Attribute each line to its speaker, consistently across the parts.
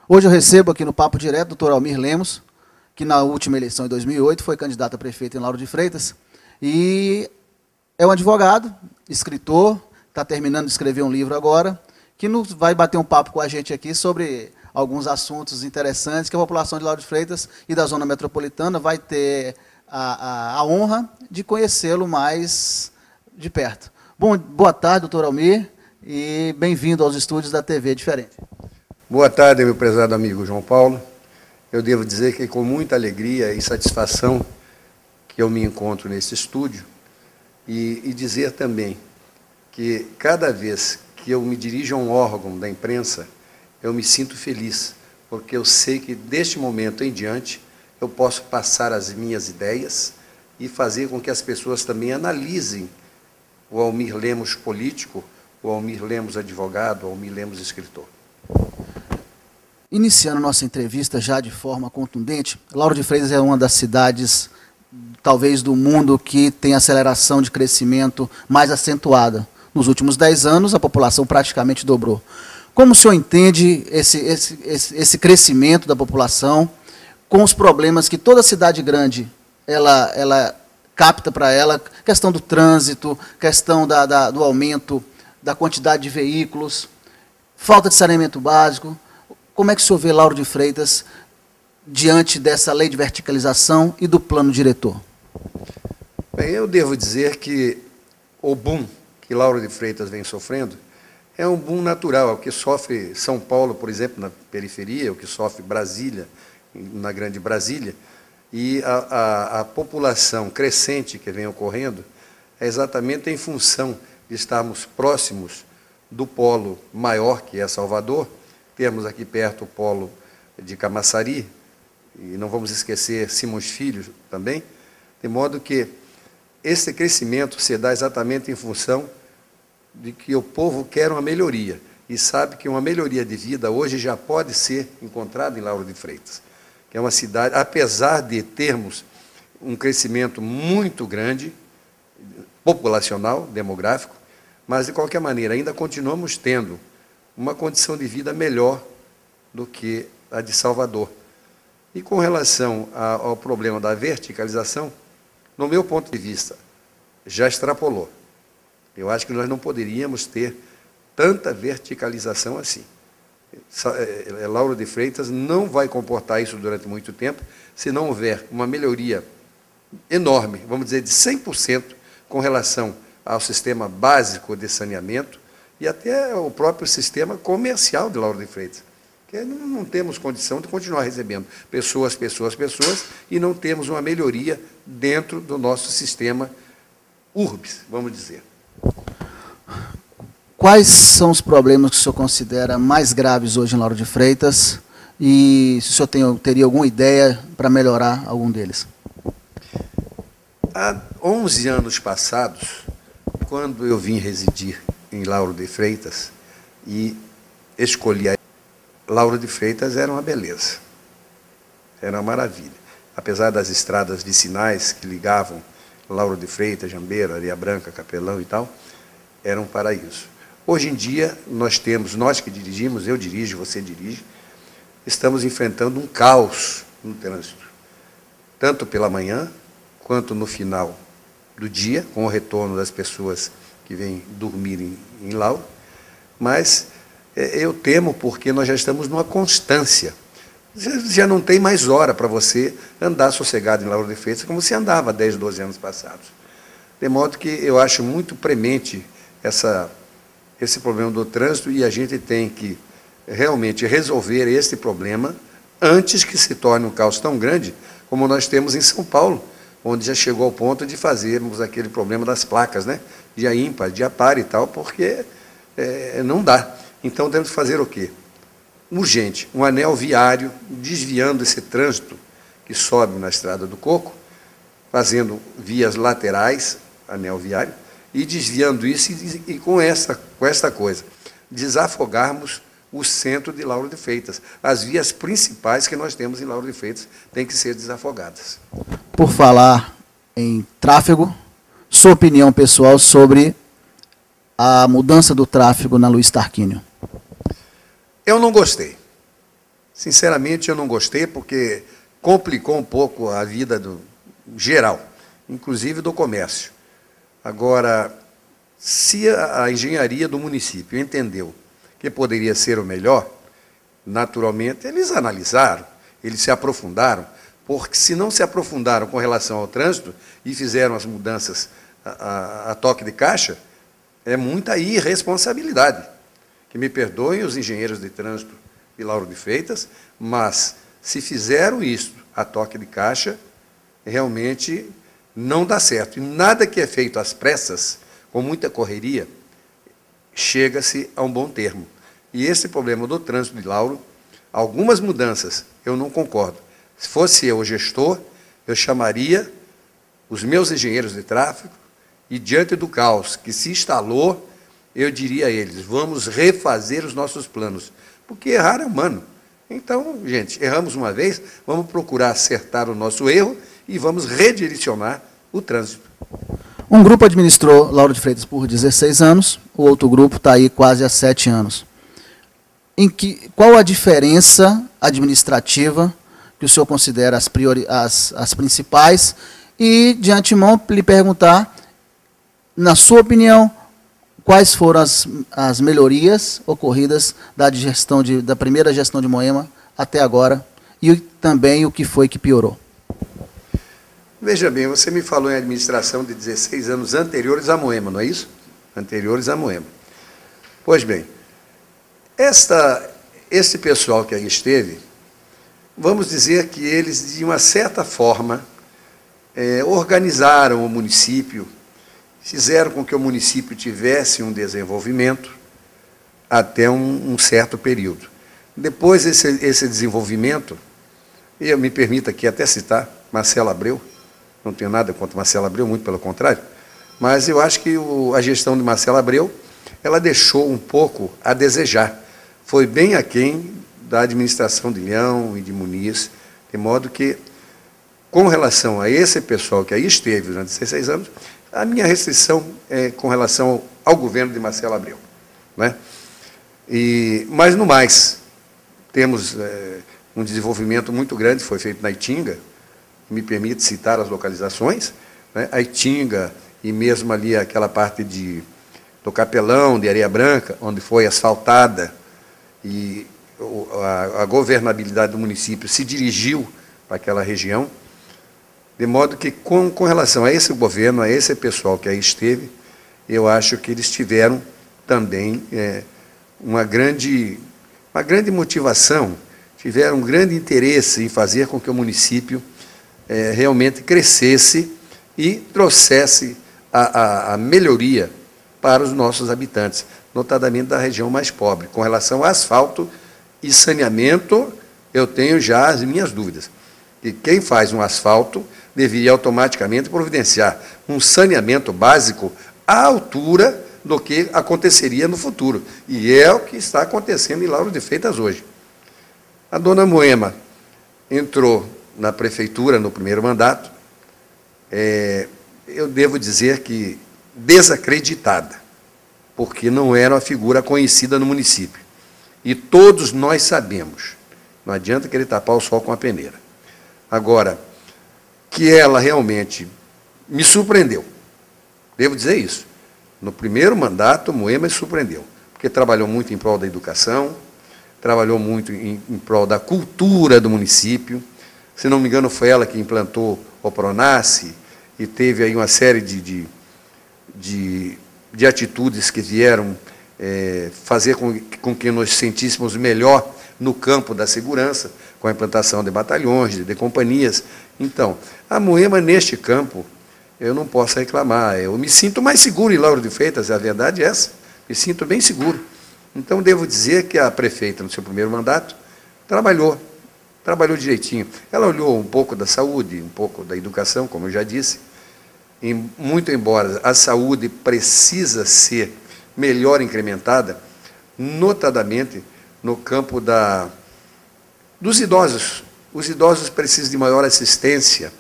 Speaker 1: Hoje eu recebo aqui no Papo Direto o doutor Almir Lemos, que na última eleição, em 2008, foi candidato a prefeito em Lauro de Freitas, e é um advogado, escritor, está terminando de escrever um livro agora, que vai bater um papo com a gente aqui sobre alguns assuntos interessantes que a população de Lauro de Freitas e da zona metropolitana vai ter a honra de conhecê-lo mais de perto. Bom, boa tarde, doutor Almir, e bem-vindo aos estúdios da TV Diferente.
Speaker 2: Boa tarde, meu prezado amigo João Paulo. Eu devo dizer que com muita alegria e satisfação que eu me encontro nesse estúdio e dizer também que cada vez que eu me dirijo a um órgão da imprensa, eu me sinto feliz, porque eu sei que deste momento em diante eu posso passar as minhas ideias e fazer com que as pessoas também analisem o Almir Lemos político, o Almir Lemos advogado, o Almir Lemos escritor.
Speaker 1: Iniciando nossa entrevista já de forma contundente, Lauro de Freitas é uma das cidades, talvez do mundo, que tem aceleração de crescimento mais acentuada. Nos últimos 10 anos, a população praticamente dobrou. Como o senhor entende esse crescimento da população com os problemas que toda cidade grande ela capta para ela, questão do trânsito, questão do aumento da quantidade de veículos, falta de saneamento básico? Como é que o senhor vê Lauro de Freitas diante dessa lei de verticalização e do plano diretor?
Speaker 2: Bem, eu devo dizer que o boom que Lauro de Freitas vem sofrendo é um boom natural, é o que sofre São Paulo, por exemplo, na periferia, é o que sofre Brasília, na grande Brasília, e a população crescente que vem ocorrendo é exatamente em função de estarmos próximos do polo maior, que é Salvador. Temos aqui perto o polo de Camaçari, e não vamos esquecer Simões Filho também, de modo que esse crescimento se dá exatamente em função de que o povo quer uma melhoria, e sabe que uma melhoria de vida hoje já pode ser encontrada em Lauro de Freitas, que é uma cidade, apesar de termos um crescimento muito grande, populacional, demográfico, mas, de qualquer maneira, ainda continuamos tendo uma condição de vida melhor do que a de Salvador. E com relação ao problema da verticalização, no meu ponto de vista, já extrapolou. Eu acho que nós não poderíamos ter tanta verticalização assim. Lauro de Freitas não vai comportar isso durante muito tempo, se não houver uma melhoria enorme, vamos dizer, de 100% com relação ao sistema básico de saneamento, e até o próprio sistema comercial de Lauro de Freitas, que não temos condição de continuar recebendo pessoas, e não temos uma melhoria dentro do nosso sistema urbis, vamos dizer.
Speaker 1: Quais são os problemas que o senhor considera mais graves hoje em Lauro de Freitas, e se o senhor teria alguma ideia para melhorar algum deles?
Speaker 2: Há 11 anos passados, quando eu vim residir em Lauro de Freitas e escolhi Lauro de Freitas, era uma beleza, era uma maravilha. Apesar das estradas vicinais que ligavam Lauro de Freitas, Jambeira, Areia Branca, Capelão e tal, era um paraíso. Hoje em dia, nós que dirigimos, eu dirijo, você dirige, estamos enfrentando um caos no trânsito, tanto pela manhã, quanto no final do dia, com o retorno das pessoas que vêm dormir em Lauro, mas eu temo porque nós já estamos numa constância. Já não tem mais hora para você andar sossegado em Lauro de Freitas como você andava há 10, 12 anos passados. De modo que eu acho muito premente esse problema do trânsito, e a gente tem que realmente resolver esse problema antes que se torne um caos tão grande como nós temos em São Paulo, onde já chegou ao ponto de fazermos aquele problema das placas, né? Dia ímpar, dia par e tal, porque não dá. Então, temos que fazer o quê? Urgente, um anel viário, desviando esse trânsito que sobe na Estrada do Coco, fazendo vias laterais, anel viário, e desviando isso e com esta coisa, desafogarmos o centro de Lauro de Freitas. As vias principais que nós temos em Lauro de Freitas têm que ser desafogadas.
Speaker 1: Por falar em tráfego, sua opinião pessoal sobre a mudança do tráfego na Luiz Tarquínio?
Speaker 2: Eu não gostei. Sinceramente, eu não gostei, porque complicou um pouco a vida geral, inclusive do comércio. Agora, se a engenharia do município entendeu que poderia ser o melhor, naturalmente, eles analisaram, eles se aprofundaram, porque se não se aprofundaram com relação ao trânsito e fizeram as mudanças a toque de caixa, é muita irresponsabilidade. Que me perdoem os engenheiros de trânsito de Lauro de Freitas, mas se fizeram isso a toque de caixa, realmente não dá certo. E nada que é feito às pressas, com muita correria, chega-se a um bom termo. E esse problema do trânsito de Lauro, algumas mudanças, eu não concordo. Se fosse eu o gestor, eu chamaria os meus engenheiros de tráfego e, diante do caos que se instalou, eu diria a eles, vamos refazer os nossos planos, porque errar é humano. Então, gente, erramos uma vez, vamos procurar acertar o nosso erro e vamos redirecionar o trânsito.
Speaker 1: Um grupo administrou Lauro de Freitas por 16 anos, o outro grupo está aí quase há 7 anos. Qual a diferença administrativa que o senhor considera as principais? E, de antemão, lhe perguntar, na sua opinião, quais foram as melhorias ocorridas da primeira gestão de Moema até agora, e também o que foi que piorou?
Speaker 2: Veja bem, você me falou em administração de 16 anos anteriores a Moema, não é isso? Anteriores a Moema. Pois bem, esse pessoal que aí esteve, vamos dizer que eles, de uma certa forma, organizaram o município, fizeram com que o município tivesse um desenvolvimento até um certo período. Depois, esse desenvolvimento, e eu me permito aqui até citar Marcelo Abreu, não tenho nada contra Marcelo Abreu, muito pelo contrário, mas eu acho que a gestão de Marcelo Abreu, ela deixou um pouco a desejar. Foi bem aquém da administração de Leão e de Muniz, de modo que, com relação a esse pessoal que aí esteve durante 16 anos, a minha restrição é com relação ao governo de Marcelo Abreu, né? Mas, no mais, temos um desenvolvimento muito grande, foi feito na Itinga, me permite citar as localizações, né? A Itinga e mesmo ali aquela parte do Capelão, de Areia Branca, onde foi asfaltada, e a governabilidade do município se dirigiu para aquela região, de modo que, com relação a esse governo, a esse pessoal que aí esteve, eu acho que eles tiveram também uma grande motivação, tiveram um grande interesse em fazer com que o município realmente crescesse e trouxesse a melhoria para os nossos habitantes, notadamente da região mais pobre. Com relação a asfalto e saneamento, eu tenho já as minhas dúvidas. E quem faz um asfalto deveria automaticamente providenciar um saneamento básico à altura do que aconteceria no futuro. E é o que está acontecendo em Lauro de Freitas hoje. A dona Moema entrou na prefeitura no primeiro mandato, eu devo dizer que desacreditada, porque não era uma figura conhecida no município. E todos nós sabemos, não adianta querer tapar o sol com a peneira. Agora, que ela realmente me surpreendeu, devo dizer isso. No primeiro mandato, Moema me surpreendeu, porque trabalhou muito em prol da educação, trabalhou muito em prol da cultura do município. Se não me engano, foi ela que implantou o Pronace e teve aí uma série de atitudes que vieram fazer com que nós sentíssemos melhor no campo da segurança, com a implantação de batalhões, de companhias. Então, a Moema, neste campo, eu não posso reclamar. Eu me sinto mais seguro em Lauro de Freitas, a verdade é essa. Me sinto bem seguro. Então, devo dizer que a prefeita, no seu primeiro mandato, trabalhou direitinho. Ela olhou um pouco da saúde, um pouco da educação, como eu já disse, e muito embora a saúde precisa ser melhor incrementada, notadamente no campo dos idosos. Os idosos precisam de maior assistência.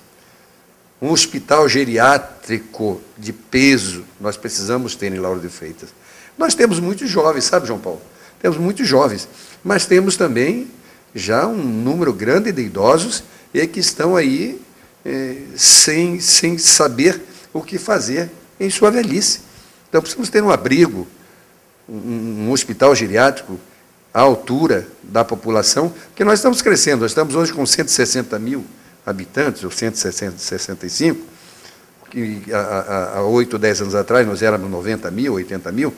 Speaker 2: Um hospital geriátrico de peso nós precisamos ter em Lauro de Freitas. Nós temos muitos jovens, sabe, João Paulo? Temos muitos jovens, mas temos também já um número grande de idosos e que estão aí sem saber o que fazer em sua velhice. Então, precisamos ter um abrigo, um hospital geriátrico à altura da população, porque nós estamos crescendo, nós estamos hoje com 160 mil habitantes, ou 165, que há 8, 10 anos atrás nós éramos 90 mil, 80 mil.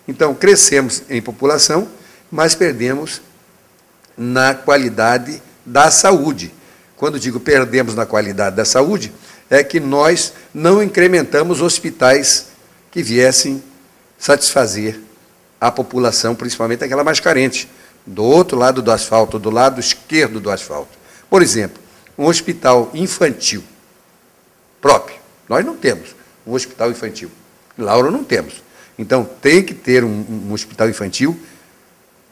Speaker 2: Então, crescemos em população, mas perdemos na qualidade da saúde. Quando digo perdemos na qualidade da saúde, é que nós não incrementamos hospitais que viessem satisfazer a população, principalmente aquela mais carente, do outro lado do asfalto, do lado esquerdo do asfalto. Por exemplo, um hospital infantil próprio. Nós não temos um hospital infantil. Em Lauro não temos. Então, tem que ter um hospital infantil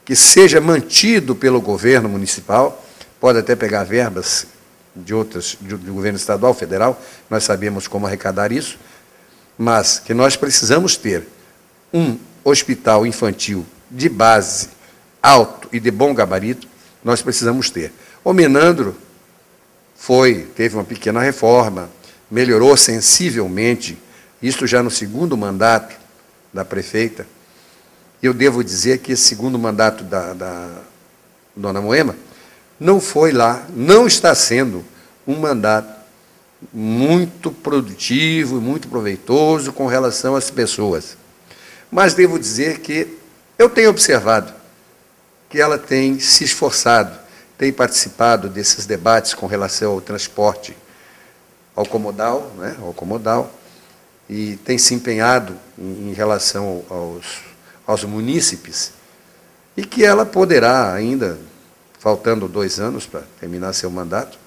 Speaker 2: que seja mantido pelo governo municipal, pode até pegar verbas do governo estadual, federal, nós sabemos como arrecadar isso, mas que nós precisamos ter um hospital infantil de base alto e de bom gabarito, nós precisamos ter. O Menandro teve uma pequena reforma, melhorou sensivelmente, isso já no segundo mandato da prefeita. Eu devo dizer que esse segundo mandato da dona Moema não foi lá, não está sendo um mandato muito produtivo, muito proveitoso com relação às pessoas. Mas devo dizer que eu tenho observado que ela tem se esforçado, tem participado desses debates com relação ao transporte ao comodal, né, e tem se empenhado em relação aos munícipes, e que ela poderá ainda, faltando 2 anos para terminar seu mandato,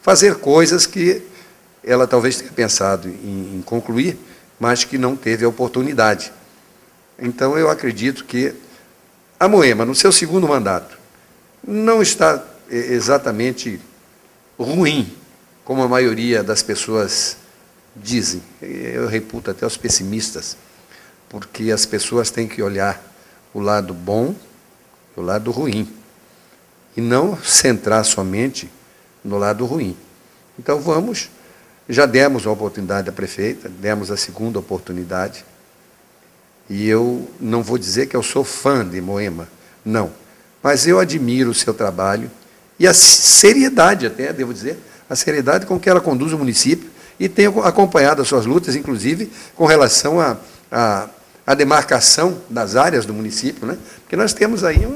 Speaker 2: fazer coisas que ela talvez tenha pensado em concluir, mas que não teve a oportunidade. Então, eu acredito que a Moema, no seu segundo mandato, não está exatamente ruim, como a maioria das pessoas dizem. Eu reputo até os pessimistas, porque as pessoas têm que olhar o lado bom e o lado ruim, e não centrar somente no lado ruim. Então, já demos a oportunidade à prefeita, demos a segunda oportunidade, e eu não vou dizer que eu sou fã de Moema, não, mas eu admiro o seu trabalho e a seriedade, até, devo dizer, a seriedade com que ela conduz o município, e tenho acompanhado as suas lutas, inclusive, com relação à demarcação das áreas do município, né? Porque nós temos aí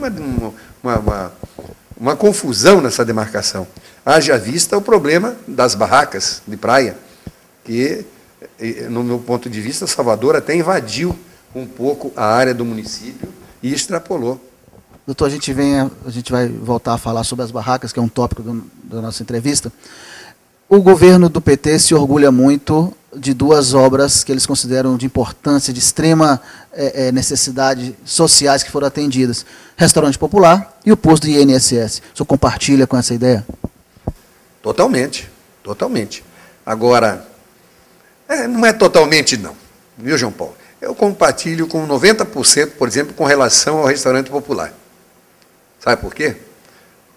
Speaker 2: uma confusão nessa demarcação. Haja vista o problema das barracas de praia, que, no meu ponto de vista, Salvador até invadiu um pouco a área do município e extrapolou.
Speaker 1: Doutor, a gente vai voltar a falar sobre as barracas, que é um tópico da nossa entrevista. O governo do PT se orgulha muito de 2 obras que eles consideram de importância, de extrema necessidade sociais que foram atendidas. Restaurante Popular e o posto do INSS. O senhor compartilha com essa ideia?
Speaker 2: Totalmente, totalmente. Agora, não é totalmente não, viu, João Paulo? Eu compartilho com 90%, por exemplo, com relação ao Restaurante Popular. Sabe por quê?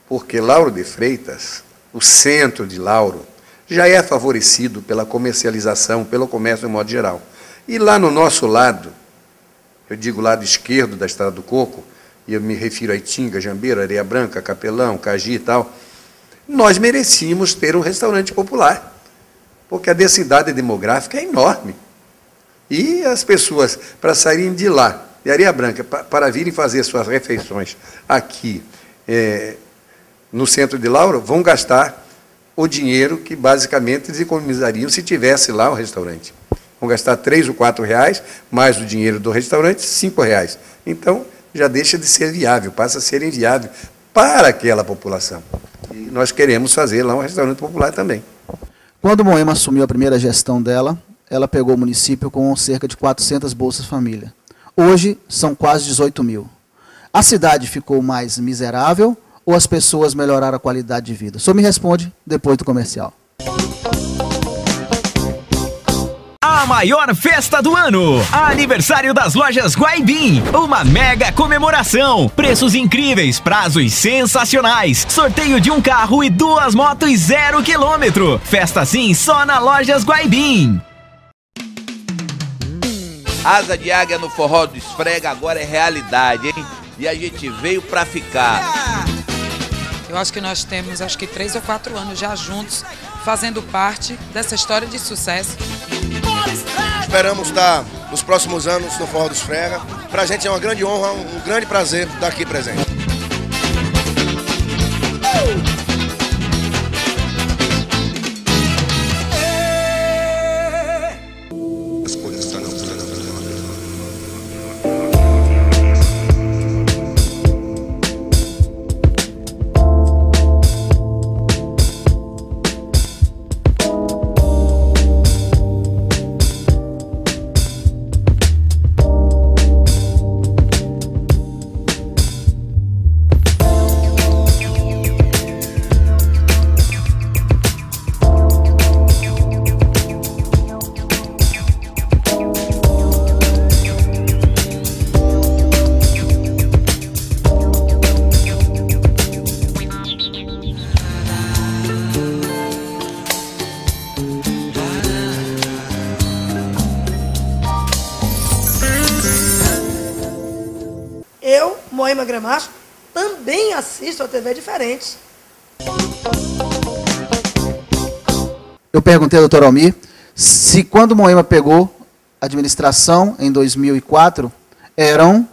Speaker 2: Porque Lauro de Freitas, o centro de Lauro, já é favorecido pela comercialização, pelo comércio de modo geral. E lá no nosso lado, eu digo lado esquerdo da Estrada do Coco, e eu me refiro a Itinga, Jambeira, Areia Branca, Capelão, Cagi e tal, nós merecíamos ter um restaurante popular, porque a densidade demográfica é enorme. E as pessoas, para saírem de lá, de Areia Branca, para virem fazer suas refeições aqui no centro de Lauro, vão gastar o dinheiro que basicamente eles economizariam se tivesse lá o restaurante. Vão gastar R$3 ou R$4, mais o dinheiro do restaurante, R$5. Então, já deixa de ser viável, passa a ser inviável para aquela população. E nós queremos fazer lá um restaurante popular também.
Speaker 1: Quando Moema assumiu a primeira gestão dela, ela pegou o município com cerca de 400 Bolsas Família. Hoje, são quase 18 mil. A cidade ficou mais miserável ou as pessoas melhoraram a qualidade de vida? O senhor me responde depois do comercial.
Speaker 3: A maior festa do ano. Aniversário das lojas Guaibim. Uma mega comemoração. Preços incríveis, prazos sensacionais. Sorteio de um carro e 2 motos 0 km. Festa assim só na Lojas Guaibim.
Speaker 4: Asa de águia no forró do Esfrega agora é realidade, hein? E a gente veio pra ficar.
Speaker 5: Eu acho que nós temos 3 ou 4 anos já juntos, fazendo parte dessa história de sucesso.
Speaker 6: Esperamos estar nos próximos anos no Forró do Esfrega. Pra gente é uma grande honra, um grande prazer estar aqui presente.
Speaker 7: Moema Gramacho, também assisto a TV Diferente.
Speaker 1: Eu perguntei ao doutor Almir se quando Moema pegou a administração, em 2004, eram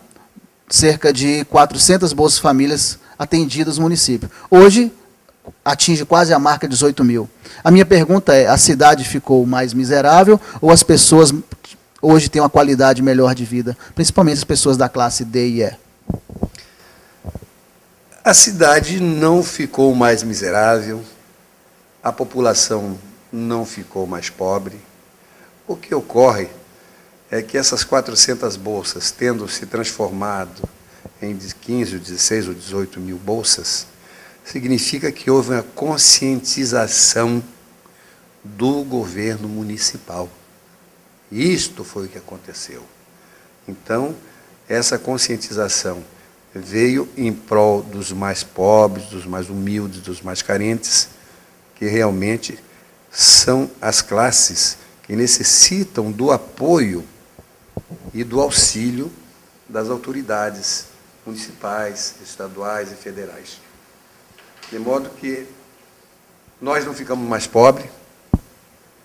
Speaker 1: cerca de 400 Bolsa Famílias atendidas no município. Hoje, atinge quase a marca de 18 mil. A minha pergunta é, a cidade ficou mais miserável ou as pessoas hoje têm uma qualidade melhor de vida, principalmente as pessoas da classe D e E?
Speaker 2: A cidade não ficou mais miserável, a população não ficou mais pobre. O que ocorre é que essas 400 bolsas, tendo se transformado em 15, 16 ou 18 mil bolsas, significa que houve uma conscientização do governo municipal. Isto foi o que aconteceu. Então, essa conscientização veio em prol dos mais pobres, dos mais humildes, dos mais carentes, que realmente são as classes que necessitam do apoio e do auxílio das autoridades municipais, estaduais e federais. De modo que nós não ficamos mais pobres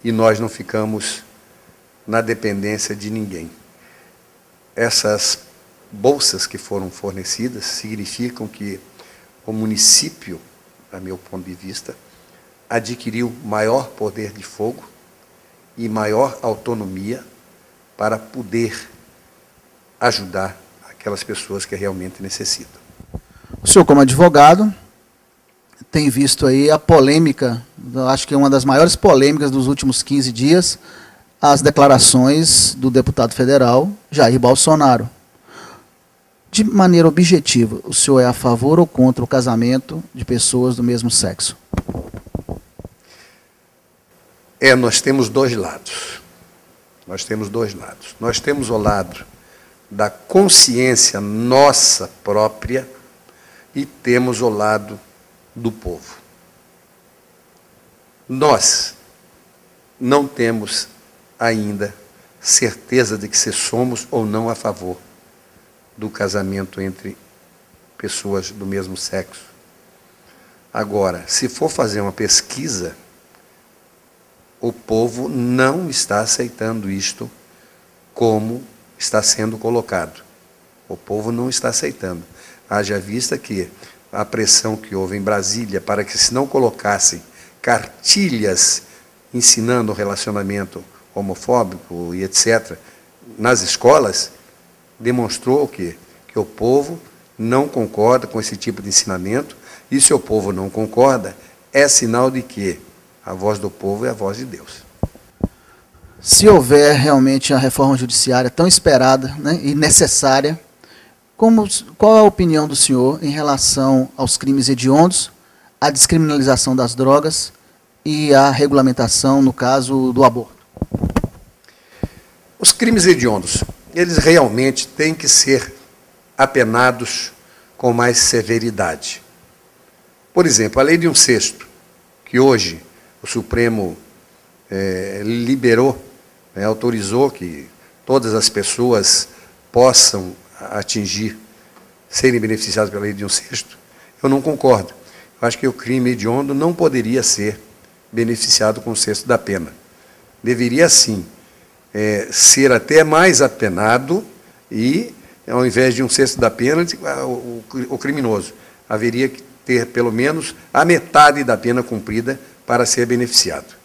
Speaker 2: e nós não ficamos na dependência de ninguém. Essas bolsas que foram fornecidas significam que o município, a meu ponto de vista, adquiriu maior poder de fogo e maior autonomia para poder ajudar aquelas pessoas que realmente necessitam.
Speaker 1: O senhor, como advogado, tem visto aí a polêmica, acho que é uma das maiores polêmicas dos últimos 15 dias, as declarações do deputado federal Jair Bolsonaro. De maneira objetiva, o senhor é a favor ou contra o casamento de pessoas do mesmo sexo?
Speaker 2: Nós temos dois lados. Nós temos dois lados. Nós temos o lado da consciência nossa própria e temos o lado do povo. Nós não temos ainda certeza de que se somos ou não a favor do casamento entre pessoas do mesmo sexo. Agora, se for fazer uma pesquisa, o povo não está aceitando isto como está sendo colocado. O povo não está aceitando. Haja vista que a pressão que houve em Brasília para que se não colocassem cartilhas ensinando o relacionamento homofóbico e etc. nas escolas, demonstrou o quê? Que o povo não concorda com esse tipo de ensinamento, e se o povo não concorda, é sinal de que a voz do povo é a voz de Deus.
Speaker 1: Se houver realmente a reforma judiciária tão esperada, né, e necessária, qual a opinião do senhor em relação aos crimes hediondos, à descriminalização das drogas e à regulamentação, no caso, do aborto?
Speaker 2: Os crimes hediondos, eles realmente têm que ser apenados com mais severidade. Por exemplo, a lei de 1/6, que hoje o Supremo liberou, autorizou que todas as pessoas possam atingir, serem beneficiadas pela lei de 1/6, eu não concordo. Eu acho que o crime hediondo não poderia ser beneficiado com 1/6 da pena. Deveria, sim, ser até mais apenado e, ao invés de 1/6 da pena, o criminoso haveria que ter, pelo menos, a metade da pena cumprida para ser beneficiado.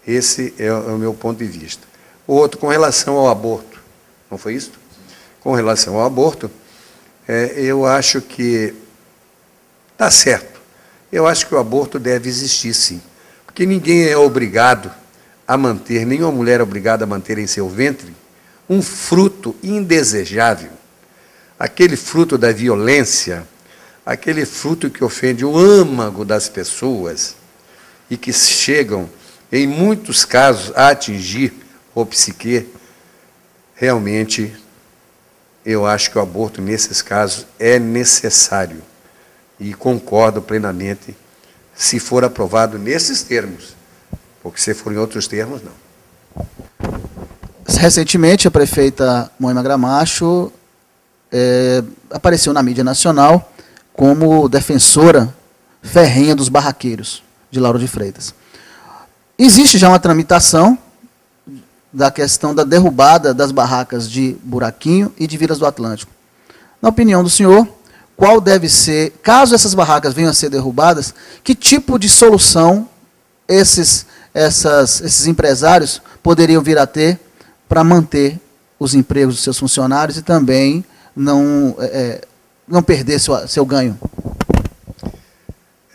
Speaker 2: Esse é o meu ponto de vista. O outro, com relação ao aborto, não foi isso? Com relação ao aborto, eu acho que está certo. Eu acho que o aborto deve existir, sim. Porque ninguém é obrigado a manter, nenhuma mulher é obrigada a manter em seu ventre um fruto indesejável, aquele fruto da violência, aquele fruto que ofende o âmago das pessoas e que chegam, em muitos casos, a atingir o psique. Realmente, eu acho que o aborto, nesses casos, é necessário. E concordo plenamente, se for aprovado nesses termos, porque se for em outros termos, não.
Speaker 1: Recentemente, a prefeita Moema Gramacho apareceu na mídia nacional como defensora ferrenha dos barraqueiros de Lauro de Freitas. Existe já uma tramitação da questão da derrubada das barracas de Buraquinho e de Vilas do Atlântico. Na opinião do senhor, qual deve ser, caso essas barracas venham a ser derrubadas, que tipo de solução esses empresários poderiam vir a ter para manter os empregos dos seus funcionários e também não perder seu ganho?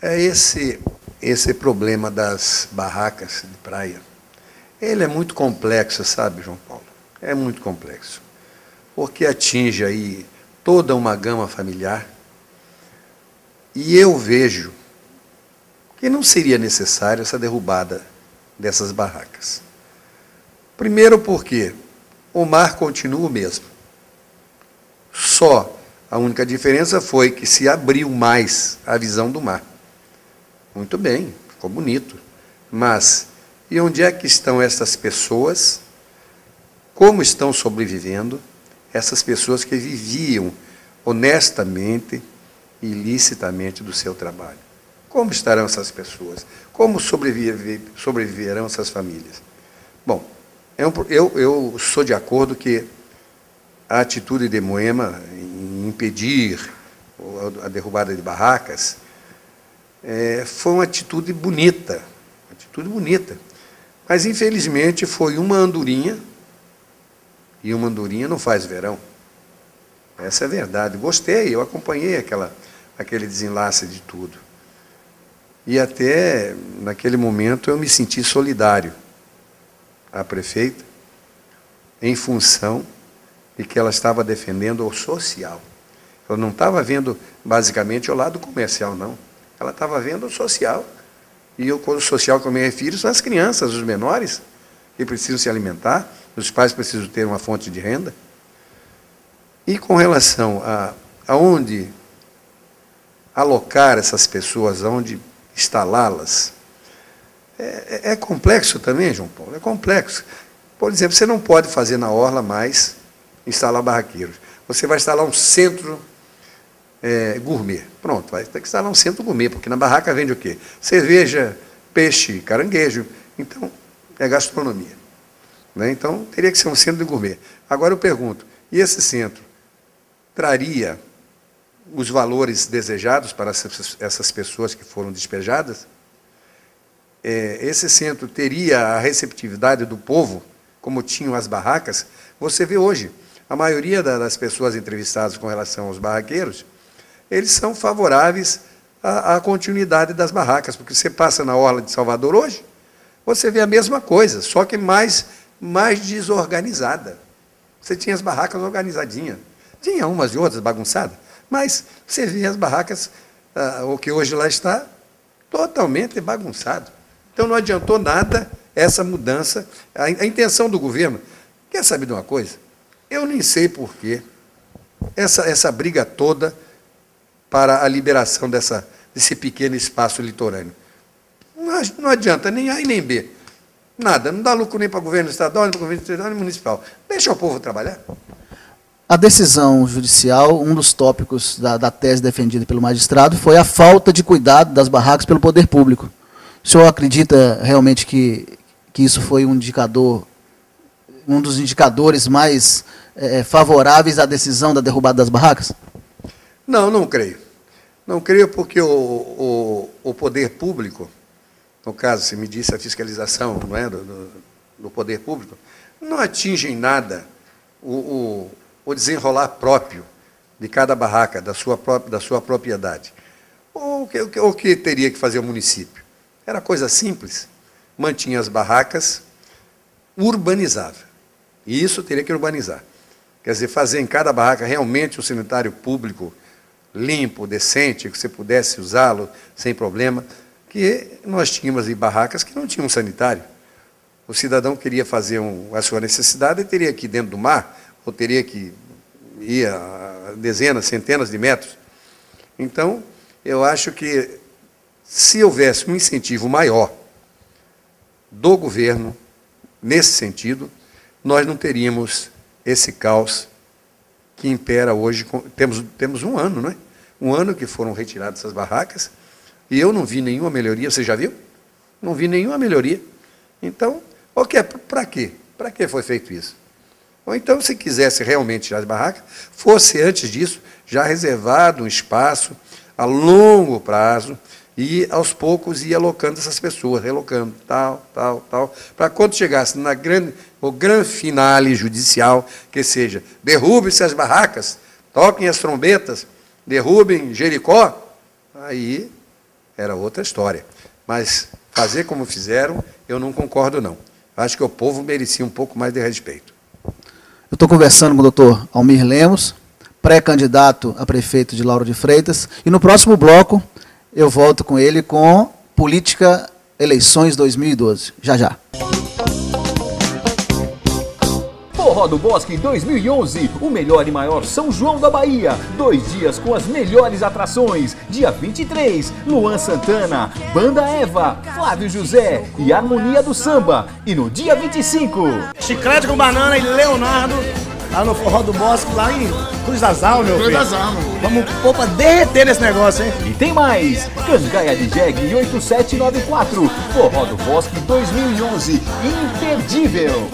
Speaker 2: Esse problema das barracas de praia, ele é muito complexo, sabe, João Paulo? É muito complexo, porque atinge aí toda uma gama familiar, e eu vejo que não seria necessário essa derrubada dessas barracas. Primeiro porque o mar continua o mesmo. Só a única diferença foi que se abriu mais a visão do mar. Muito bem, ficou bonito. Mas, e onde é que estão essas pessoas? Como estão sobrevivendo essas pessoas que viviam honestamente e ilicitamente do seu trabalho? Como estarão essas pessoas? Como sobreviverão essas famílias? Bom, eu sou de acordo que a atitude de Moema em impedir a derrubada de barracas foi uma atitude bonita, mas infelizmente foi uma andorinha, e uma andorinha não faz verão. Essa é a verdade. Gostei, eu acompanhei aquele desenlace de tudo. E até naquele momento eu me senti solidário à prefeita, em função de que ela estava defendendo o social. Ela não estava vendo basicamente o lado comercial, não. Ela estava vendo o social. E o social que eu me refiro são as crianças, os menores, que precisam se alimentar, os pais precisam ter uma fonte de renda. E com relação a onde alocar essas pessoas, aonde instalá-las, é complexo também, João Paulo, é complexo. Por exemplo, você não pode fazer na orla mais instalar barraqueiros. Você vai instalar um centro gourmet. Pronto, vai ter que instalar um centro gourmet, porque na barraca vende o quê? Cerveja, peixe, caranguejo. Então, é gastronomia. Né? Então, teria que ser um centro de gourmet. Agora eu pergunto, e esse centro traria os valores desejados para essas pessoas que foram despejadas? Esse centro teria a receptividade do povo, como tinham as barracas? Você vê hoje, a maioria das pessoas entrevistadas com relação aos barraqueiros, eles são favoráveis à continuidade das barracas, porque você passa na orla de Salvador hoje, você vê a mesma coisa, só que mais desorganizada. Você tinha as barracas organizadinhas, tinha umas e outras bagunçadas, mas você vê as barracas, o que hoje lá está, totalmente bagunçado. Então não adiantou nada essa mudança. A intenção do governo Quer saber de uma coisa? Eu nem sei por que essa briga toda para a liberação desse pequeno espaço litorâneo. Não adianta nem A e nem B. Nada, não dá lucro nem para o governo estadual, nem para o governo federal, nem municipal. Deixa o povo trabalhar.
Speaker 1: A decisão judicial, um dos tópicos da tese defendida pelo magistrado foi a falta de cuidado das barracas pelo poder público. O senhor acredita realmente que isso foi um dos indicadores mais favoráveis à decisão da derrubada das barracas?
Speaker 2: Não, não creio. Não creio porque o poder público, no caso, se me disse a fiscalização, não é, do poder público, não atinge em nada o desenrolar próprio de cada barraca, da sua propriedade. O que teria que fazer o município? Era coisa simples. Mantinha as barracas, urbanizava. E isso teria que urbanizar. Quer dizer, fazer em cada barraca realmente um sanitário público limpo, decente, que você pudesse usá-lo sem problema, que nós tínhamos aí barracas que não tinham um sanitário. O cidadão queria fazer a sua necessidade e teria que ir dentro do mar, ou teria que ir a dezenas, centenas de metros. Então, eu acho que se houvesse um incentivo maior do governo nesse sentido, nós não teríamos esse caos que impera hoje. Temos um ano, não é? Um ano que foram retiradas essas barracas, e eu não vi nenhuma melhoria. Você já viu? Não vi nenhuma melhoria. Então, para quê? Para que foi feito isso? Ou então, se quisesse realmente tirar as barracas, fosse antes disso já reservado um espaço a longo prazo, e aos poucos ia alocando essas pessoas, relocando, tal, para quando chegasse o grande finale judicial, que seja, derrubem-se as barracas, toquem as trombetas, derrubem Jericó, aí era outra história. Mas fazer como fizeram, eu não concordo, não. Acho que o povo merecia um pouco mais de respeito.
Speaker 1: Eu estou conversando com o doutor Almir Lemos, pré-candidato a prefeito de Lauro de Freitas, e no próximo bloco eu volto com ele com Política Eleições 2012. Já.
Speaker 3: Forró do Bosque 2011, o melhor e maior São João da Bahia. 2 dias com as melhores atrações. Dia 23, Luan Santana, Banda Eva, Flávio José e Harmonia do Samba. E no dia 25...
Speaker 8: Chiclete com Banana e Leonardo, lá no Forró do Bosque, lá em Cruz das Almas, meu filho. Cruz das Almas. Vamos pôr pra derreter nesse negócio, hein?
Speaker 3: E tem mais! Cangaia de Jegue 8794, Forró do Bosque 2011, imperdível!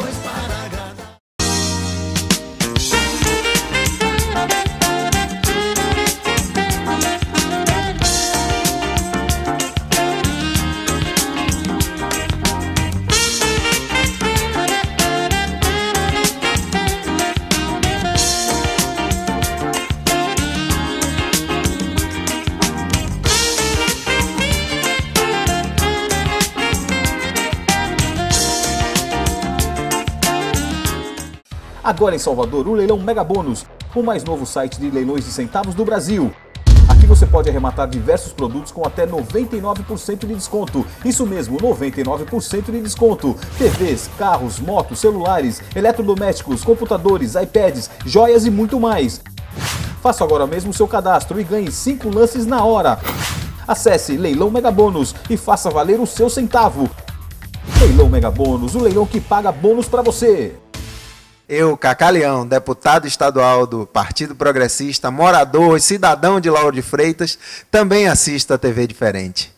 Speaker 3: Agora em Salvador, o leilão Mega Bônus, o mais novo site de leilões de centavos do Brasil. Aqui você pode arrematar diversos produtos com até 99% de desconto. Isso mesmo, 99% de desconto. TVs, carros, motos, celulares, eletrodomésticos, computadores, iPads, joias e muito mais. Faça agora mesmo o seu cadastro e ganhe 5 lances na hora. Acesse Leilão Mega Bônus e faça valer o seu centavo. Leilão Mega Bônus, o leilão que paga bônus para você.
Speaker 9: Eu, Cacá Leão, deputado estadual do Partido Progressista, morador e cidadão de Lauro de Freitas, também assisto a TV Diferente.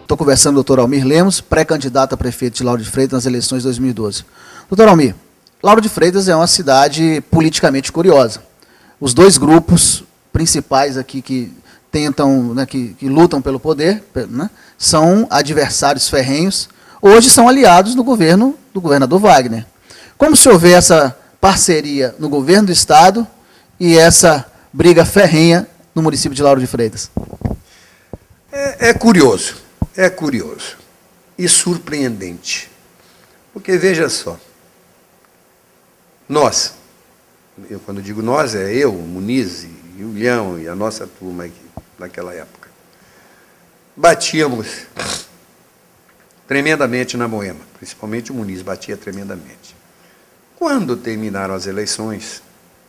Speaker 1: Estou conversando com o doutor Almir Lemos, pré-candidato a prefeito de Lauro de Freitas nas eleições de 2012. Doutor Almir, Lauro de Freitas é uma cidade politicamente curiosa. Os dois grupos principais aqui que tentam, né, que lutam pelo poder, né, são adversários ferrenhos. Hoje são aliados no governo do governador Wagner. Como se houver essa parceria no governo do Estado e essa briga ferrenha no município de Lauro de Freitas?
Speaker 2: É curioso e surpreendente. Porque, veja só, nós, quando digo nós, é eu, o Muniz e o Leão e a nossa turma aqui, naquela época, batíamos tremendamente na Moema, principalmente o Muniz batia tremendamente. Quando terminaram as eleições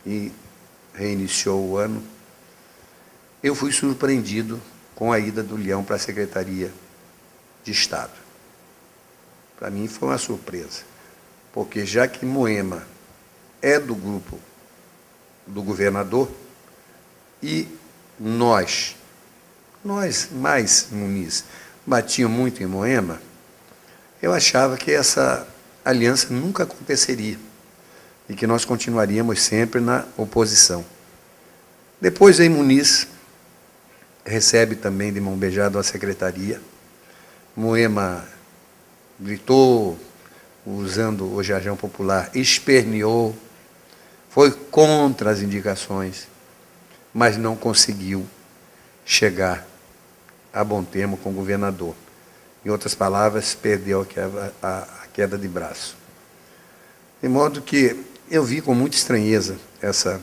Speaker 2: e reiniciou o ano, eu fui surpreendido com a ida do Leão para a Secretaria de Estado. Para mim foi uma surpresa, porque já que Moema é do grupo do governador e nós mais Muniz, batiam muito em Moema, eu achava que essa aliança nunca aconteceria e que nós continuaríamos sempre na oposição. Depois em Muniz, recebe também de mão beijada a secretaria. Moema gritou, usando o jargão popular, esperneou, foi contra as indicações, mas não conseguiu chegar a bom termo com o governador. Em outras palavras, perdeu a queda de braço. De modo que eu vi com muita estranheza essa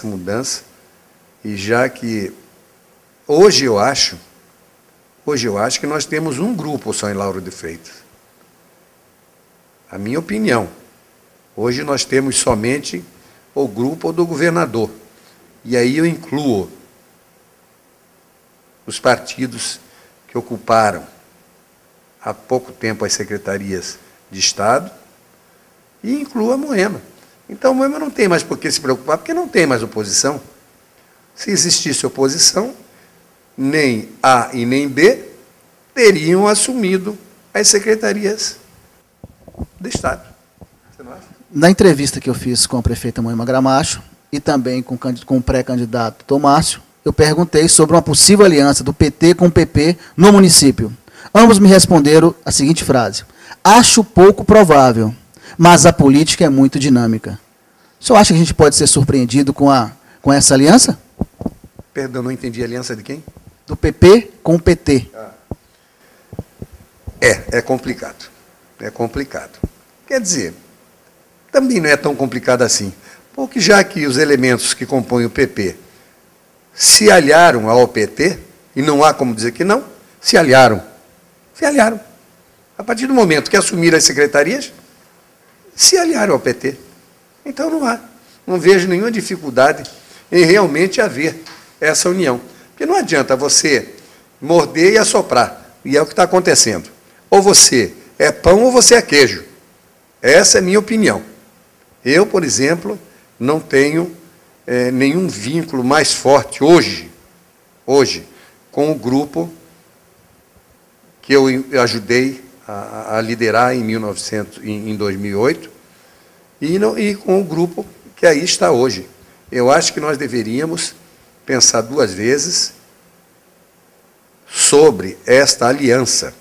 Speaker 2: mudança, e já que hoje eu acho que nós temos um grupo só em Lauro de Freitas. A minha opinião, hoje nós temos somente o grupo do governador. E aí eu incluo os partidos que ocuparam há pouco tempo as secretarias de Estado e incluo a Moema. Então, a Moema não tem mais por que se preocupar, porque não tem mais oposição. Se existisse oposição, nem A e nem B teriam assumido as secretarias de Estado. Você não acha?
Speaker 1: Na entrevista que eu fiz com a prefeita Moema Gramacho e também com o pré-candidato Tomácio, eu perguntei sobre uma possível aliança do PT com o PP no município. Ambos me responderam a seguinte frase: acho pouco provável, mas a política é muito dinâmica. O senhor acha que a gente pode ser surpreendido com essa aliança?
Speaker 2: Perdão, não entendi. Aliança de quem?
Speaker 1: Do PP com o PT.
Speaker 2: É complicado. É complicado. Quer dizer, também não é tão complicado assim. Porque já que os elementos que compõem o PP se aliaram ao PT, e não há como dizer que não, se aliaram. Se aliaram. A partir do momento que assumiram as secretarias, se aliaram ao PT. Então não vejo nenhuma dificuldade em realmente haver essa união. Porque não adianta você morder e assoprar, e é o que está acontecendo. Ou você é pão ou você é queijo. Essa é a minha opinião. Eu, por exemplo, não tenho nenhum vínculo mais forte hoje, com o grupo que eu ajudei a liderar em 2008, e com o grupo que aí está hoje. Eu acho que nós deveríamos pensar duas vezes sobre esta aliança.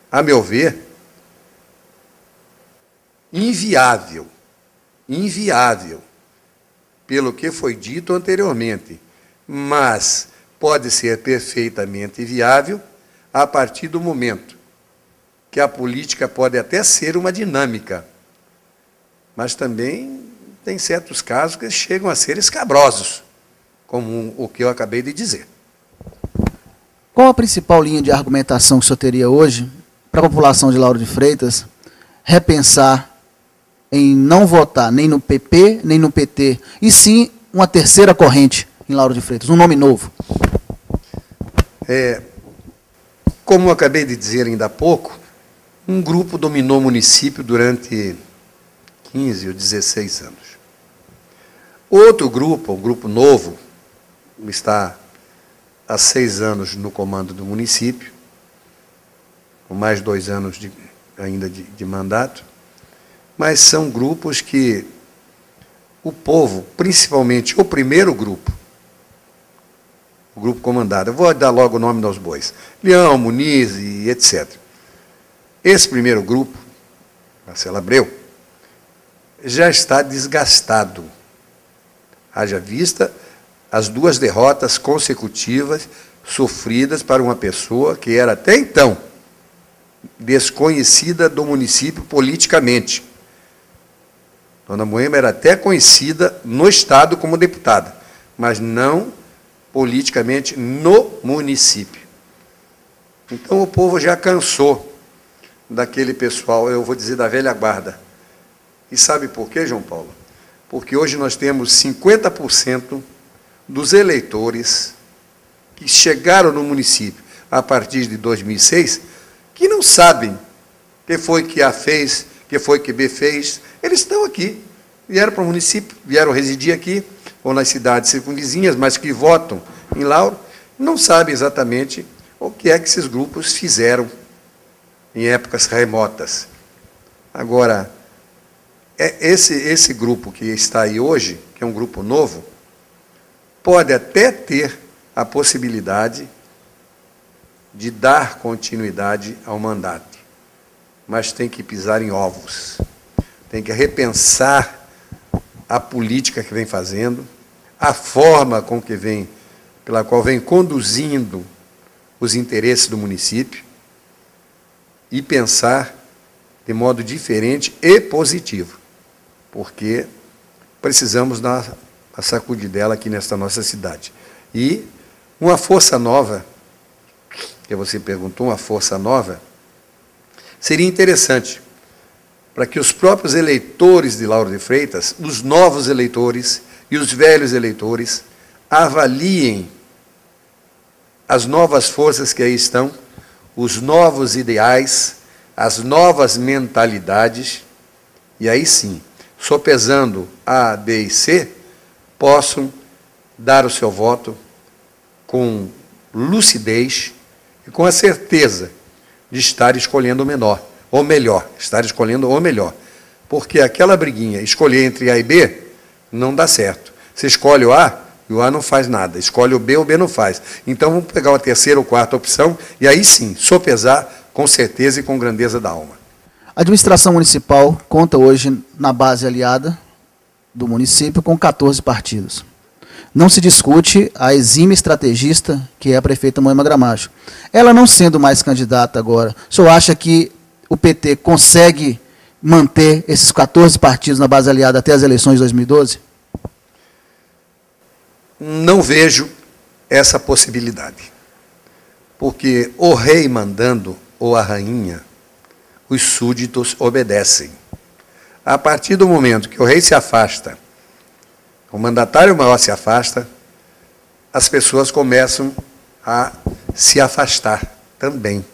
Speaker 2: A meu ver, inviável, pelo que foi dito anteriormente, mas pode ser perfeitamente viável a partir do momento que a política pode até ser uma dinâmica, mas também tem certos casos que chegam a ser escabrosos, como o que eu acabei de dizer.
Speaker 1: Qual a principal linha de argumentação que o senhor teria hoje para a população de Lauro de Freitas repensar em não votar nem no PP, nem no PT, e sim uma terceira corrente em Lauro de Freitas, um nome novo?
Speaker 2: Como eu acabei de dizer ainda há pouco, um grupo dominou o município durante 15 ou 16 anos. Outro grupo, um grupo novo, está há 6 anos no comando do município, com mais 2 anos ainda de mandato, mas são grupos que o povo, principalmente o primeiro grupo, o grupo comandado, eu vou dar logo o nome dos bois, Leão, Muniz e etc. Esse primeiro grupo, Marcelo Abreu, já está desgastado. Haja vista as 2 derrotas consecutivas sofridas para uma pessoa que era até então desconhecida do município politicamente. Dona Moema era até conhecida no Estado como deputada, mas não politicamente no município. Então o povo já cansou daquele pessoal, eu vou dizer, da velha guarda. E sabe por quê, João Paulo? Porque hoje nós temos 50% dos eleitores que chegaram no município a partir de 2006, que não sabem que foi que A fez, que foi que B fez. Eles estão aqui, vieram para o município, vieram residir aqui, ou nas cidades circunvizinhas, mas que votam em Lauro, não sabem exatamente o que é que esses grupos fizeram em épocas remotas. Agora, esse grupo que está aí hoje, que é um grupo novo, pode até ter a possibilidade de dar continuidade ao mandato, mas tem que pisar em ovos, tem que repensar a política que vem fazendo, a forma com que vem, pela qual vem conduzindo os interesses do município e pensar de modo diferente e positivo, porque precisamos dar a sacudidela aqui nesta nossa cidade. E uma força nova, que você perguntou, uma força nova, seria interessante para que os próprios eleitores de Lauro de Freitas, os novos eleitores e os velhos eleitores, avaliem as novas forças que aí estão, os novos ideais, as novas mentalidades, e aí sim, sopesando A, B e C, possam dar o seu voto com lucidez e com a certeza de estar escolhendo o menor, ou melhor, estar escolhendo o melhor. Porque aquela briguinha, escolher entre A e B, não dá certo. Você escolhe o A, e o A não faz nada. Escolhe o B não faz. Então, vamos pegar a terceira ou quarta opção, e aí sim, sopesar com certeza e com grandeza da alma.
Speaker 1: A administração municipal conta hoje, na base aliada do município, com 14 partidos. Não se discute a exímia estrategista que é a prefeita Moema Gramacho. Ela não sendo mais candidata agora, o senhor acha que o PT consegue manter esses 14 partidos na base aliada até as eleições de 2012?
Speaker 2: Não vejo essa possibilidade. Porque o rei mandando ou a rainha, os súditos obedecem. A partir do momento que o rei se afasta, o mandatário maior se afasta, as pessoas começam a se afastar também.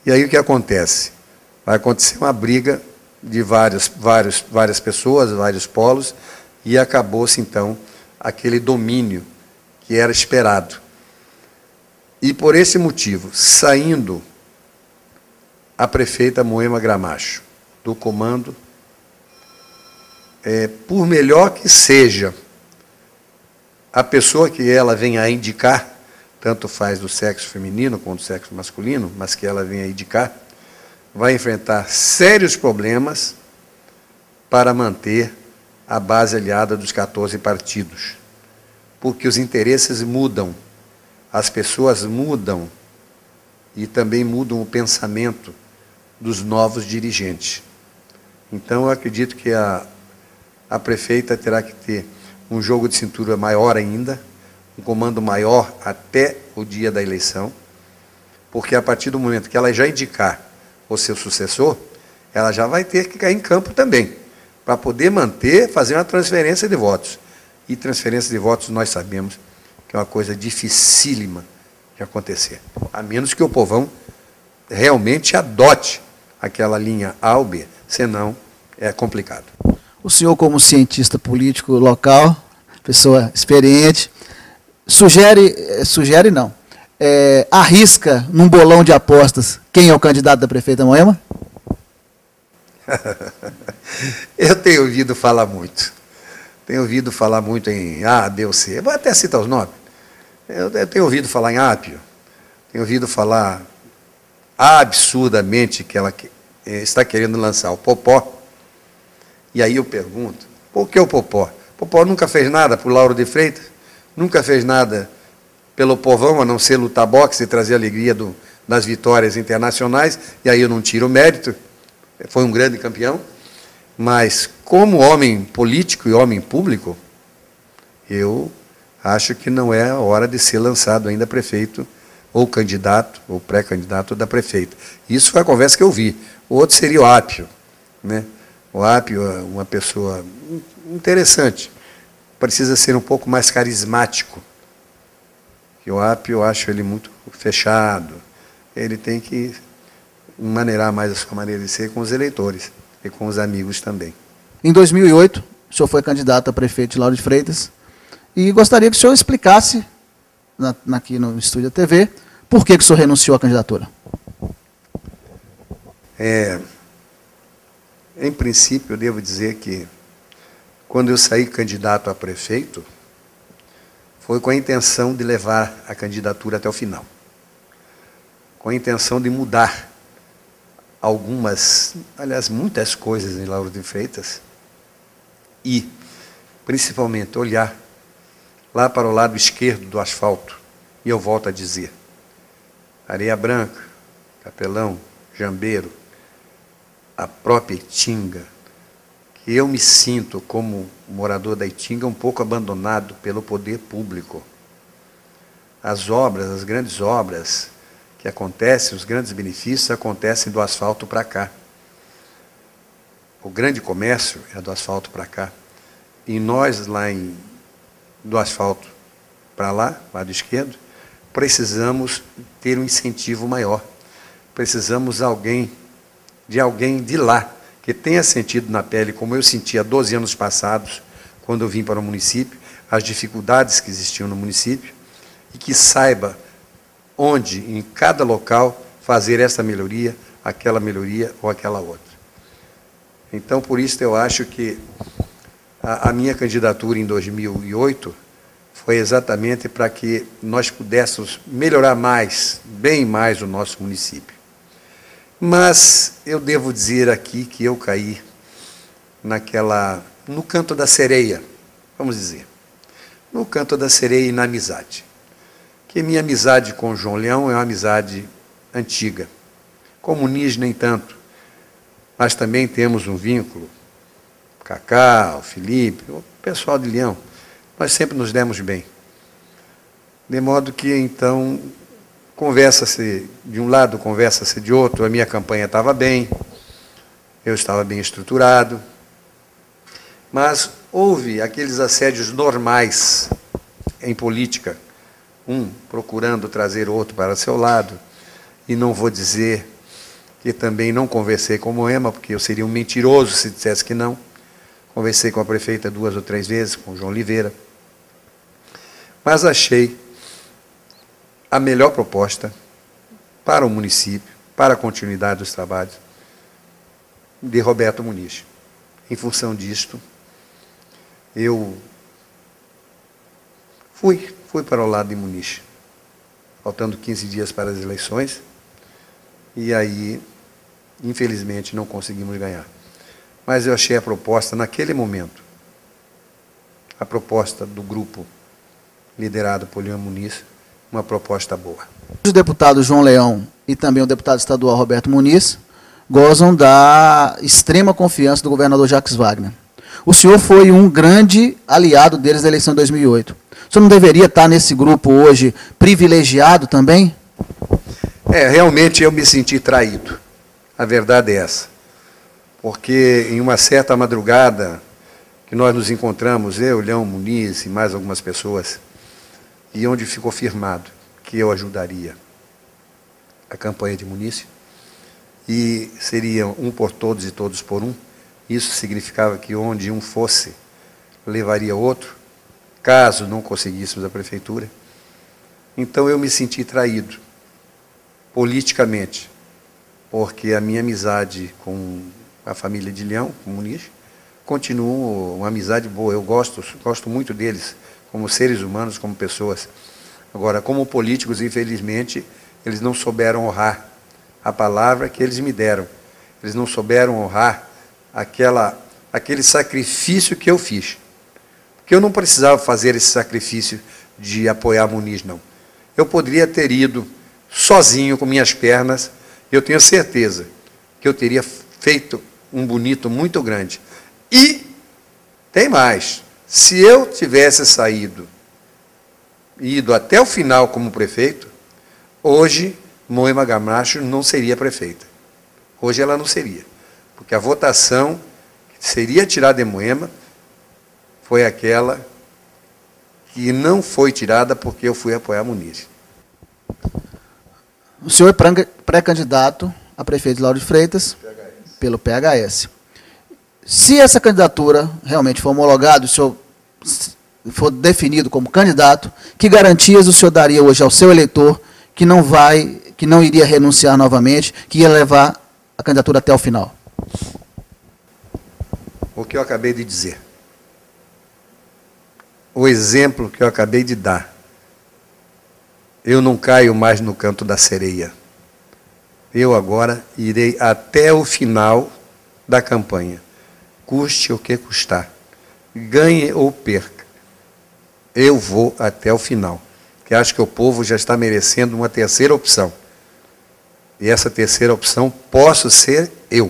Speaker 2: E aí o que acontece? Vai acontecer uma briga de várias pessoas, vários polos, e acabou-se, então, aquele domínio que era esperado. E, por esse motivo, saindo a prefeita Moema Gramacho do comando, por melhor que seja a pessoa que ela venha a indicar, tanto faz do sexo feminino quanto do sexo masculino, mas que ela venha a indicar, vai enfrentar sérios problemas para manter a base aliada dos 14 partidos. Porque os interesses mudam, as pessoas mudam e também mudam o pensamento dos novos dirigentes. Então, eu acredito que a prefeita terá que ter um jogo de cintura maior ainda, um comando maior até o dia da eleição, porque a partir do momento que ela já indicar o seu sucessor, ela já vai ter que cair em campo também, para poder manter, fazer uma transferência de votos. E transferência de votos nós sabemos que é uma coisa dificílima de acontecer, a menos que o povão realmente adote aquela linha A ou B, senão é complicado.
Speaker 1: O senhor, como cientista político local, pessoa experiente, sugere não, arrisca num bolão de apostas quem é o candidato da prefeita Moema?
Speaker 2: Eu tenho ouvido falar muito. Tenho ouvido falar muito em A, B ou C. Vou até citar os nomes. Eu tenho ouvido falar em Ápio. Tenho ouvido falar absurdamente que ela está querendo lançar o Popó. E aí eu pergunto, por que o Popó? O Popó nunca fez nada por Lauro de Freitas, nunca fez nada pelo povão, a não ser lutar boxe e trazer alegria das vitórias internacionais, e aí eu não tiro o mérito, foi um grande campeão, mas como homem político e homem público, eu acho que não é a hora de ser lançado ainda prefeito ou candidato, ou pré-candidato da prefeita. Isso foi a conversa que eu vi. O outro seria o Apio, né? O Apio é uma pessoa interessante, precisa ser um pouco mais carismático. E o Apio, eu acho ele muito fechado, ele tem que maneirar mais a sua maneira de ser com os eleitores e com os amigos também.
Speaker 1: Em 2008, o senhor foi candidato a prefeito de Lauro de Freitas e gostaria que o senhor explicasse, aqui no Estúdio TV, por que o senhor renunciou à candidatura.
Speaker 2: Em princípio, eu devo dizer que, quando eu saí candidato a prefeito, foi com a intenção de levar a candidatura até o final, com a intenção de mudar algumas, aliás, muitas coisas em Lauro de Freitas e, principalmente, olhar lá para o lado esquerdo do asfalto. E eu volto a dizer, Areia Branca, Capelão, Jambeiro, a própria Itinga, que eu me sinto, como morador da Itinga, um pouco abandonado pelo poder público. As obras, as grandes obras que acontecem, os grandes benefícios acontecem do asfalto para cá. O grande comércio é do asfalto para cá. E nós, do asfalto para lá, lado esquerdo, precisamos ter um incentivo maior. Precisamos de alguém de lá, que tenha sentido na pele, como eu senti há 12 anos passados, quando eu vim para o município, as dificuldades que existiam no município, e que saiba onde, em cada local, fazer essa melhoria, aquela melhoria ou aquela outra. Então, por isso, eu acho que a minha candidatura em 2008 foi exatamente para que nós pudéssemos melhorar mais, bem mais, o nosso município. Mas eu devo dizer aqui que eu caí no canto da sereia, vamos dizer, no canto da sereia e na amizade. Que minha amizade com o João Leão é uma amizade antiga. Com o Muniz, nem tanto. Mas também temos um vínculo, o Cacá, o Felipe, o pessoal de Leão. Nós sempre nos demos bem. De modo que, então, conversa-se de um lado, conversa-se de outro, a minha campanha estava bem, eu estava bem estruturado, mas houve aqueles assédios normais em política, um procurando trazer outro para seu lado, e não vou dizer que também não conversei com Moema, porque eu seria um mentiroso se dissesse que não. Conversei com a prefeita 2 ou 3 vezes, com o João Oliveira, mas achei a melhor proposta para o município, para a continuidade dos trabalhos, de Roberto Muniz. Em função disto, eu fui para o lado de Muniz, faltando 15 dias para as eleições, e aí, infelizmente, não conseguimos ganhar. Mas eu achei a proposta, naquele momento, a proposta do grupo liderado por Leão Muniz, uma proposta boa.
Speaker 1: O deputado João Leão e também o deputado estadual Roberto Muniz gozam da extrema confiança do governador Jacques Wagner. O senhor foi um grande aliado deles na eleição de 2008. O senhor não deveria estar nesse grupo hoje privilegiado também?
Speaker 2: Realmente eu me senti traído. A verdade é essa. Porque em uma certa madrugada que nós nos encontramos, eu, Leão Muniz e mais algumas pessoas, e onde ficou firmado que eu ajudaria a campanha de Muniz, e seria um por todos e todos por um. Isso significava que onde um fosse, levaria outro, caso não conseguíssemos a prefeitura. Então eu me senti traído, politicamente, porque a minha amizade com a família de Leão, com Muniz, continua uma amizade boa. Eu gosto muito deles, como seres humanos, como pessoas. Agora, como políticos, infelizmente, eles não souberam honrar a palavra que eles me deram. Eles não souberam honrar aquele sacrifício que eu fiz. Porque eu não precisava fazer esse sacrifício de apoiar Muniz, não. Eu poderia ter ido sozinho, com minhas pernas, eu tenho certeza que eu teria feito um bonito muito grande. E tem mais. Se eu tivesse ido até o final como prefeito, Hoje, Moema Gramacho não seria prefeita. Hoje ela não seria. Porque a votação que seria tirada de Moema foi aquela que não foi tirada porque eu fui apoiar Munir.
Speaker 1: O senhor é pré-candidato a prefeito de Lauro de Freitas pelo PHS. Se essa candidatura realmente for homologada, o senhor for definido como candidato, que garantias o senhor daria hoje ao seu eleitor que não iria renunciar novamente, que ia levar a candidatura até o final?
Speaker 2: O que eu acabei de dizer. O exemplo que eu acabei de dar. Eu não caio mais no canto da sereia. Eu agora irei até o final da campanha. Custe o que custar. Ganhe ou perca. Eu vou até o final. Que acho que o povo já está merecendo uma terceira opção. E essa terceira opção posso ser eu.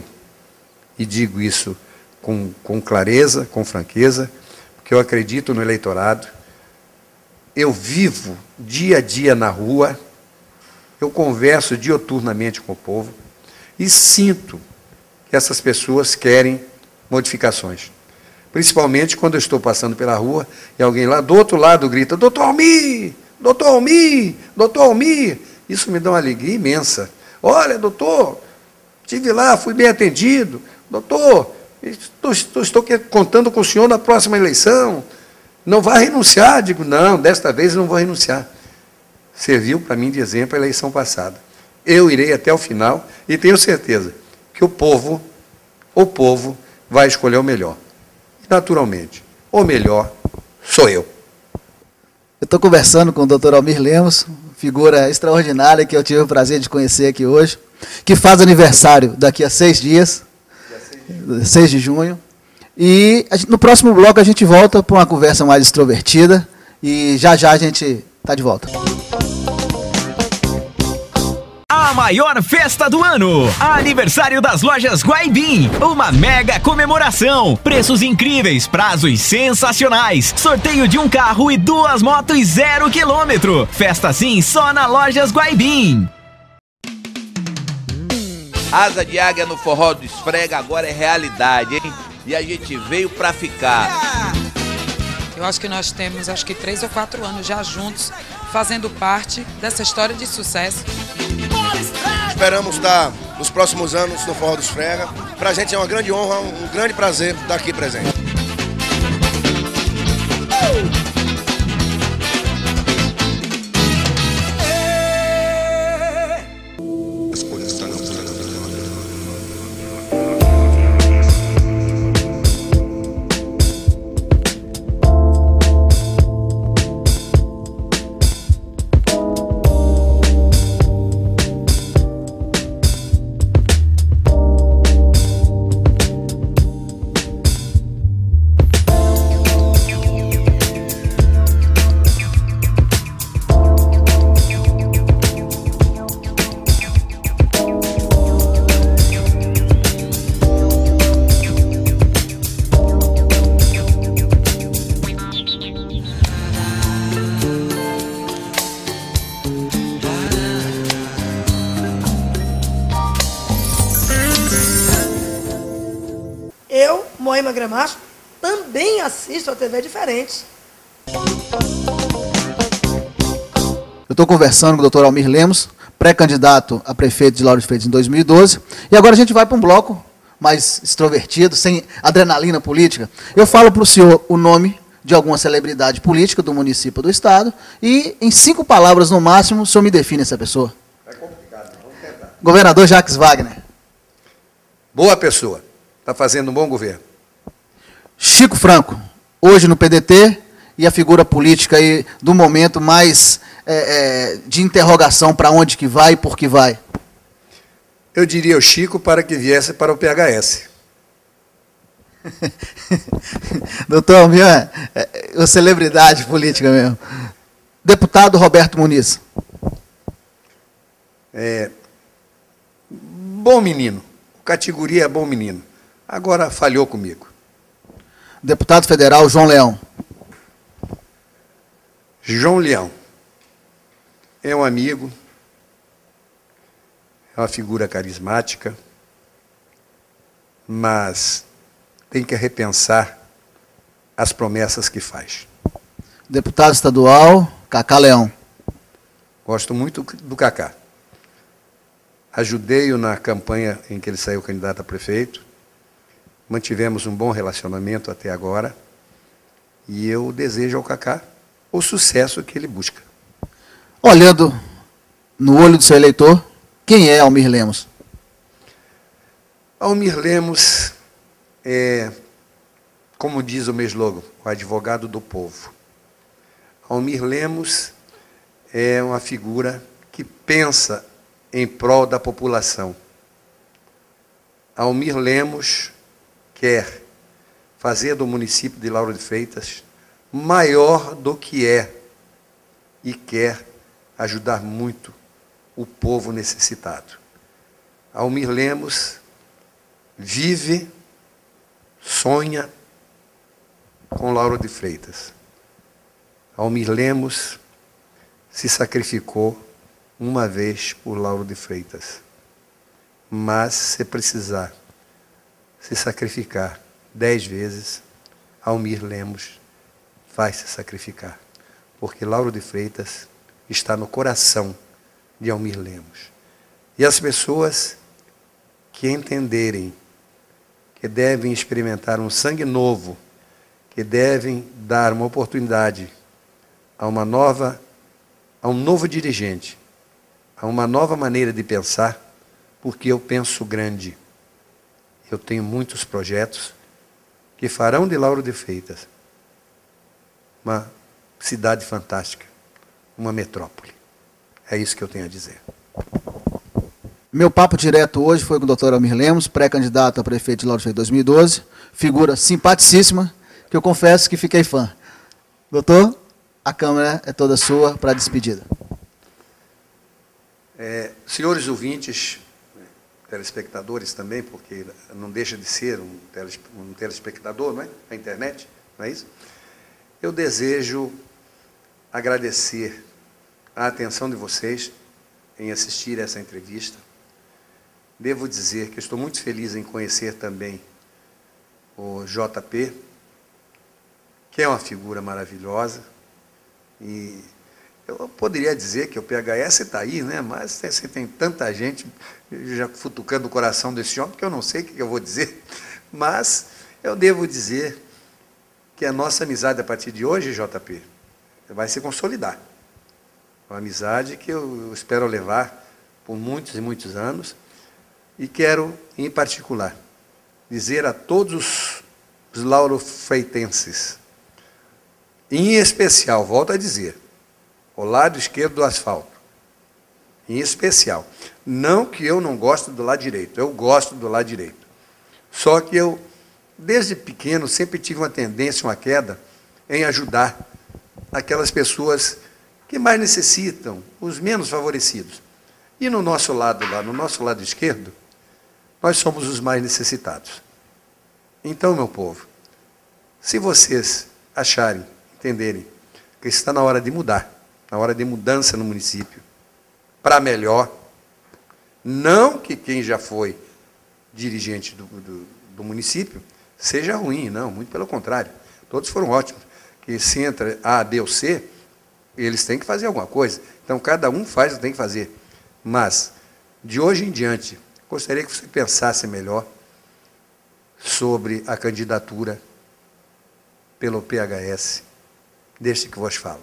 Speaker 2: E digo isso com clareza, com franqueza, porque eu acredito no eleitorado. Eu vivo dia a dia na rua, eu converso dioturnamente com o povo e sinto que essas pessoas querem modificações. Principalmente quando eu estou passando pela rua e alguém lá do outro lado grita: Doutor Almir! Doutor Almir! Doutor Almir! Isso me dá uma alegria imensa. Olha, doutor, estive lá, fui bem atendido. Doutor, estou contando com o senhor na próxima eleição. Não vai renunciar? Digo, não, desta vez eu não vou renunciar. Serviu para mim de exemplo a eleição passada. Eu irei até o final e tenho certeza que o povo vai escolher o melhor. E, naturalmente, o melhor sou eu.
Speaker 1: Eu estou conversando com o doutor Almir Lemos, figura extraordinária que eu tive o prazer de conhecer aqui hoje, que faz aniversário daqui a 6 dias, 6 de junho. E no próximo bloco a gente volta para uma conversa mais extrovertida e já a gente está de volta.
Speaker 3: A maior festa do ano, aniversário das lojas Guaibim, uma mega comemoração, preços incríveis, prazos sensacionais, sorteio de um carro e 2 motos 0 km, festa assim só na lojas Guaibim.
Speaker 4: Asa de águia no forró do esfrega agora é realidade, hein? E a gente veio pra ficar.
Speaker 5: Eu acho que nós temos 3 ou 4 anos já juntos, fazendo parte dessa história de sucesso.
Speaker 6: Esperamos estar nos próximos anos no Forró dos Frega. Pra gente é uma grande honra, um grande prazer estar aqui presente.
Speaker 7: Moema Gramacho, também assisto a TV Diferente.
Speaker 1: Eu estou conversando com o doutor Almir Lemos, pré-candidato a prefeito de Lauro de Freitas em 2012, e agora a gente vai para um bloco mais extrovertido, sem adrenalina política. Eu falo para o senhor o nome de alguma celebridade política do município ou do estado, e em 5 palavras no máximo, o senhor me define essa pessoa.
Speaker 2: É complicado, vamos tentar.
Speaker 1: Governador Jacques Wagner.
Speaker 2: Boa pessoa, está fazendo um bom governo.
Speaker 1: Chico Franco, hoje no PDT, e a figura política aí do momento mais de interrogação para onde que vai e por que vai.
Speaker 2: Eu diria o Chico para que viesse para o PHS.
Speaker 1: Doutor Almir, é celebridade política mesmo. Deputado Roberto Muniz.
Speaker 2: Bom menino, categoria é bom menino. Agora falhou comigo.
Speaker 1: Deputado federal João Leão.
Speaker 2: João Leão é um amigo, é uma figura carismática, mas tem que repensar as promessas que faz.
Speaker 1: Deputado estadual, Cacá Leão.
Speaker 2: Gosto muito do Cacá. Ajudei-o na campanha em que ele saiu candidato a prefeito. Mantivemos um bom relacionamento até agora. E eu desejo ao Cacá o sucesso que ele busca.
Speaker 1: Olhando no olho do seu eleitor, quem é Almir Lemos?
Speaker 2: Almir Lemos é, como diz o meu slogan, o advogado do povo. Almir Lemos é uma figura que pensa em prol da população. Almir Lemos quer fazer do município de Lauro de Freitas maior do que é e quer ajudar muito o povo necessitado. Almir Lemos vive, sonha com Lauro de Freitas. Almir Lemos se sacrificou uma vez por Lauro de Freitas. Mas, se precisar se sacrificar 10 vezes, Almir Lemos vai se sacrificar. Porque Lauro de Freitas está no coração de Almir Lemos. E as pessoas que entenderem que devem experimentar um sangue novo, que devem dar uma oportunidade a um novo dirigente, a uma nova maneira de pensar, porque eu penso grande. Eu tenho muitos projetos que farão de Lauro de Freitas uma cidade fantástica, uma metrópole. É isso que eu tenho a dizer.
Speaker 1: Meu papo direto hoje foi com o Dr. Almir Lemos, pré-candidato a prefeito de Lauro de Freitas 2012, figura simpaticíssima, que eu confesso que fiquei fã. Doutor, a Câmara é toda sua para a despedida.
Speaker 2: Senhores ouvintes, telespectadores também, porque não deixa de ser um telespectador, não é? A internet, não é isso? Eu desejo agradecer a atenção de vocês em assistir essa entrevista. Devo dizer que estou muito feliz em conhecer também o JP, que é uma figura maravilhosa, e eu poderia dizer que o PHS está aí, né? Mas tem tanta gente já futucando o coração desse homem que eu não sei o que eu vou dizer, mas eu devo dizer que a nossa amizade a partir de hoje, JP, vai se consolidar. Uma amizade que eu espero levar por muitos e muitos anos, e quero, em particular, dizer a todos os laurofreitenses, em especial, volto a dizer, o lado esquerdo do asfalto, em especial, não que eu não gosto do lado direito, eu gosto do lado direito, só que eu, desde pequeno, sempre tive uma tendência, uma queda, em ajudar aquelas pessoas que mais necessitam, os menos favorecidos. E no nosso lado, lá, no nosso lado esquerdo, nós somos os mais necessitados. Então, meu povo, se vocês acharem, entenderem, que está na hora de mudar, na hora de mudança no município, para melhor, não que quem já foi dirigente do município seja ruim, não, muito pelo contrário, todos foram ótimos, que se entra A, B ou C, eles têm que fazer alguma coisa, então cada um faz o que tem que fazer, mas, de hoje em diante, gostaria que você pensasse melhor sobre a candidatura pelo PHS, deste que vos fala,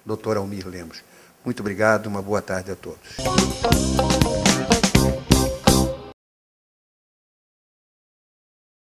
Speaker 2: Dr. Almir Lemos. Muito obrigado, uma boa tarde a todos.